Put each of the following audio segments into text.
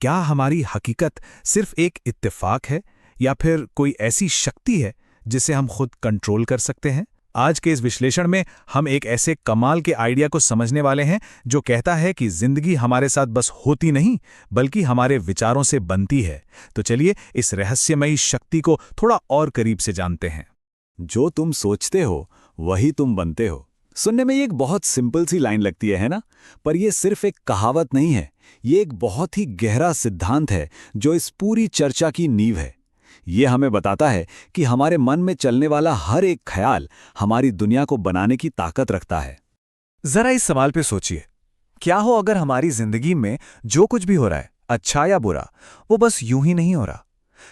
क्या हमारी हकीकत सिर्फ एक इत्तेफाक है या फिर कोई ऐसी शक्ति है जिसे हम खुद कंट्रोल कर सकते हैं? आज के इस विश्लेषण में हम एक ऐसे कमाल के आइडिया को समझने वाले हैं जो कहता है कि जिंदगी हमारे साथ बस होती नहीं बल्कि हमारे विचारों से बनती है। तो चलिए इस रहस्यमयी शक्ति को थोड़ा और करीब से जानते हैं। जो तुम सोचते हो वही तुम बनते हो। सुनने में ये एक बहुत सिंपल सी लाइन लगती है ना? पर यह सिर्फ एक कहावत नहीं है, ये एक बहुत ही गहरा सिद्धांत है जो इस पूरी चर्चा की नींव है। ये हमें बताता है कि हमारे मन में चलने वाला हर एक ख्याल हमारी दुनिया को बनाने की ताकत रखता है। जरा इस सवाल पे सोचिए, क्या हो अगर हमारी जिंदगी में जो कुछ भी हो रहा है, अच्छा या बुरा, वो बस यूं ही नहीं हो रहा?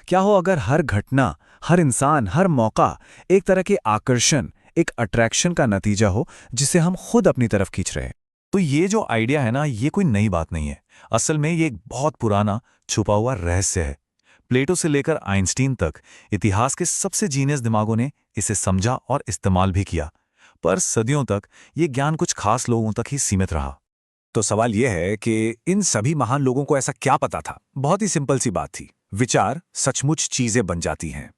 क्या हो अगर हर घटना, हर इंसान, हर मौका एक तरह के आकर्षण, एक अट्रैक्शन का नतीजा हो जिसे हम खुद अपनी तरफ खींच रहे हैं? तो ये जो आइडिया है ना, ये कोई नई बात नहीं है। असल में ये एक बहुत पुराना छुपा हुआ रहस्य है। प्लेटो से लेकर आइंस्टीन तक इतिहास के सबसे जीनियस दिमागों ने इसे समझा और इस्तेमाल भी किया, पर सदियों तक ये ज्ञान कुछ खास लोगों तक ही सीमित रहा। तो सवाल यह है कि इन सभी महान लोगों को ऐसा क्या पता था? बहुत ही सिंपल सी बात थी, विचार सचमुच चीजें बन जाती हैं।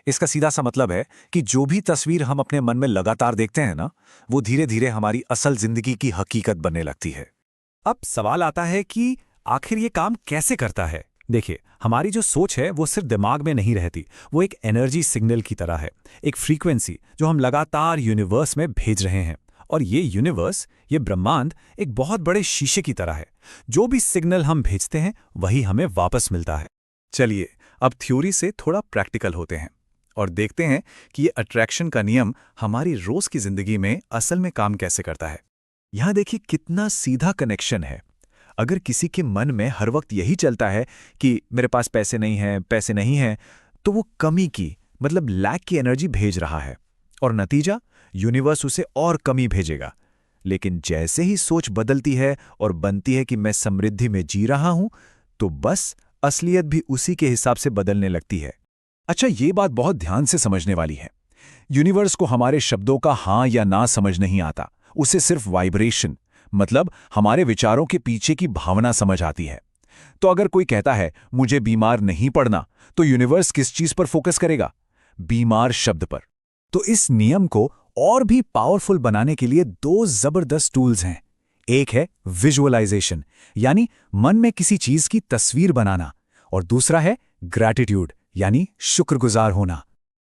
इसका सीधा सा मतलब है कि जो भी तस्वीर हम अपने मन में लगातार देखते हैं ना, वो धीरे धीरे हमारी असल जिंदगी की हकीकत बनने लगती है। अब सवाल आता है कि आखिर ये काम कैसे करता है? देखिए, हमारी जो सोच है वो सिर्फ दिमाग में नहीं रहती, वो एक एनर्जी सिग्नल की तरह है, एक फ्रीक्वेंसी जो हम लगातार यूनिवर्स में भेज रहे हैं। और ये यूनिवर्स, ये ब्रह्मांड एक बहुत बड़े शीशे की तरह है। जो भी सिग्नल हम भेजते हैं वही हमें वापस मिलता है। चलिए अब थ्योरी से थोड़ा प्रैक्टिकल होते हैं और देखते हैं कि ये अट्रैक्शन का नियम हमारी रोज की जिंदगी में असल में काम कैसे करता है। यहां देखिए कितना सीधा कनेक्शन है। अगर किसी के मन में हर वक्त यही चलता है कि मेरे पास पैसे नहीं हैं, तो वो कमी की मतलब लैक की एनर्जी भेज रहा है और नतीजा, यूनिवर्स उसे और कमी भेजेगा। लेकिन जैसे ही सोच बदलती है और बनती है कि मैं समृद्धि में जी रहा हूं, तो बस असलियत भी उसी के हिसाब से बदलने लगती है। अच्छा, ये बात बहुत ध्यान से समझने वाली है। यूनिवर्स को हमारे शब्दों का हाँ या ना समझ नहीं आता, उसे सिर्फ वाइब्रेशन मतलब हमारे विचारों के पीछे की भावना समझ आती है। तो अगर कोई कहता है मुझे बीमार नहीं पड़ना, तो यूनिवर्स किस चीज पर फोकस करेगा? बीमार शब्द पर। तो इस नियम को और भी पावरफुल बनाने के लिए दो जबरदस्त टूल्स हैं। एक है विजुअलाइजेशन, यानी मन में किसी चीज की तस्वीर बनाना, और दूसरा है ग्रैटिट्यूड, यानी शुक्रगुजार होना।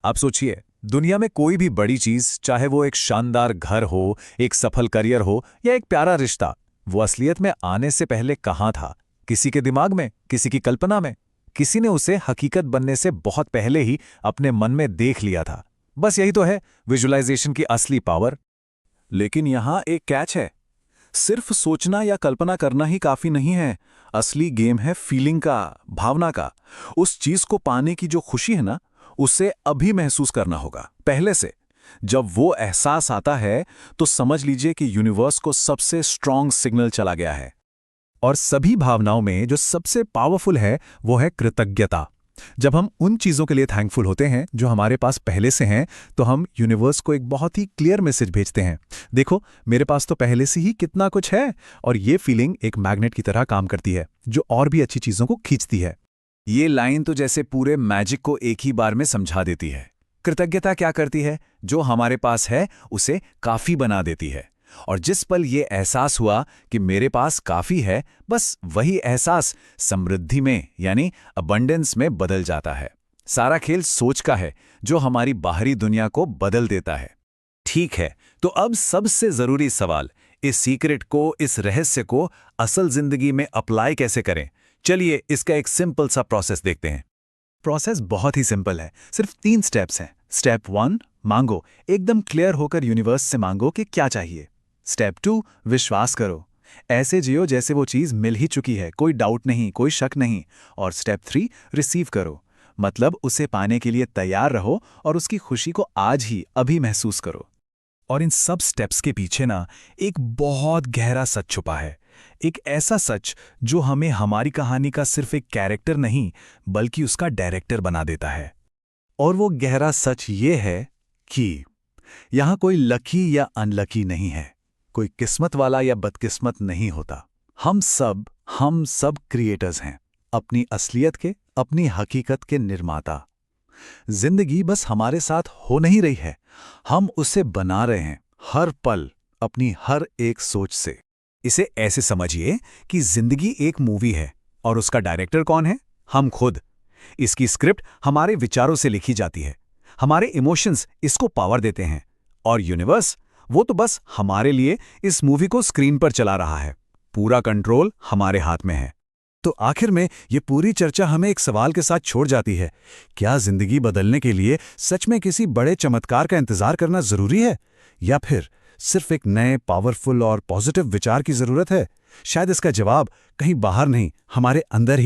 आप सोचिए, दुनिया में कोई भी बड़ी चीज, चाहे वो एक शानदार घर हो, एक सफल करियर हो या एक प्यारा रिश्ता, वो असलियत में आने से पहले कहाँ था? किसी के दिमाग में, किसी की कल्पना में। किसी ने उसे हकीकत बनने से बहुत पहले ही अपने मन में देख लिया था। बस यही तो है विजुअलाइजेशन की असली पावर। लेकिन यहां एक कैच है, सिर्फ सोचना या कल्पना करना ही काफी नहीं है। असली गेम है फीलिंग का, भावना का। उस चीज को पाने की जो खुशी है ना, उसे अभी महसूस करना होगा, पहले से। जब वो एहसास आता है तो समझ लीजिए कि यूनिवर्स को सबसे स्ट्रांग सिग्नल चला गया है। और सभी भावनाओं में जो सबसे पावरफुल है वो है कृतज्ञता। जब हम उन चीजों के लिए थैंकफुल होते हैं जो हमारे पास पहले से हैं, तो हम यूनिवर्स को एक बहुत ही क्लियर मैसेज भेजते हैं, देखो मेरे पास तो पहले से ही कितना कुछ है। और ये फीलिंग एक मैग्नेट की तरह काम करती है जो और भी अच्छी चीजों को खींचती है। ये लाइन तो जैसे पूरे मैजिक को एक ही बार में समझा देती है। कृतज्ञता क्या करती है? जो हमारे पास है उसे काफी बना देती है। और जिस पल ये एहसास हुआ कि मेरे पास काफी है, बस वही एहसास समृद्धि में यानी अबंडेंस में बदल जाता है। सारा खेल सोच का है जो हमारी बाहरी दुनिया को बदल देता है। ठीक है, तो अब सबसे जरूरी सवाल, इस सीक्रेट को, इस रहस्य को असल जिंदगी में अप्लाई कैसे करें? चलिए इसका एक सिंपल सा प्रोसेस देखते हैं। प्रोसेस बहुत ही सिंपल है, सिर्फ 3 स्टेप्स हैं। स्टेप 1, मांगो, एकदम क्लियर होकर यूनिवर्स से मांगो कि क्या चाहिए। स्टेप 2, विश्वास करो, ऐसे जियो जैसे वो चीज़ मिल ही चुकी है, कोई डाउट नहीं, कोई शक नहीं। और स्टेप 3, रिसीव करो, मतलब उसे पाने के लिए तैयार रहो और उसकी खुशी को आज ही अभी महसूस करो। और इन सब स्टेप्स के पीछे ना एक बहुत गहरा सच छुपा है, एक ऐसा सच जो हमें हमारी कहानी का सिर्फ एक कैरेक्टर नहीं बल्कि उसका डायरेक्टर बना देता है। और वो गहरा सच ये है कि यहां कोई लकी या अनलकी नहीं है, कोई किस्मत वाला या बदकिस्मत नहीं होता। हम सब हम सब क्रिएटर्स हैं, अपनी असलियत के, अपनी हकीकत के निर्माता। जिंदगी बस हमारे साथ हो नहीं रही है, हम उसे बना रहे हैं हर पल, अपनी हर एक सोच से। इसे ऐसे समझिए कि जिंदगी एक मूवी है और उसका डायरेक्टर कौन है? हम खुद। इसकी स्क्रिप्ट हमारे विचारों से लिखी जाती है, हमारे इमोशंस इसको पावर देते हैं, और यूनिवर्स वो तो बस हमारे लिए इस मूवी को स्क्रीन पर चला रहा है। पूरा कंट्रोल हमारे हाथ में है। तो आखिर में ये पूरी चर्चा हमें एक सवाल के साथ छोड़ जाती है, क्या जिंदगी बदलने के लिए सच में किसी बड़े चमत्कार का इंतजार करना जरूरी है, या फिर सिर्फ एक नए पावरफुल और पॉजिटिव विचार की जरूरत है? शायद इसका जवाब कहीं बाहर नहीं, हमारे अंदर ही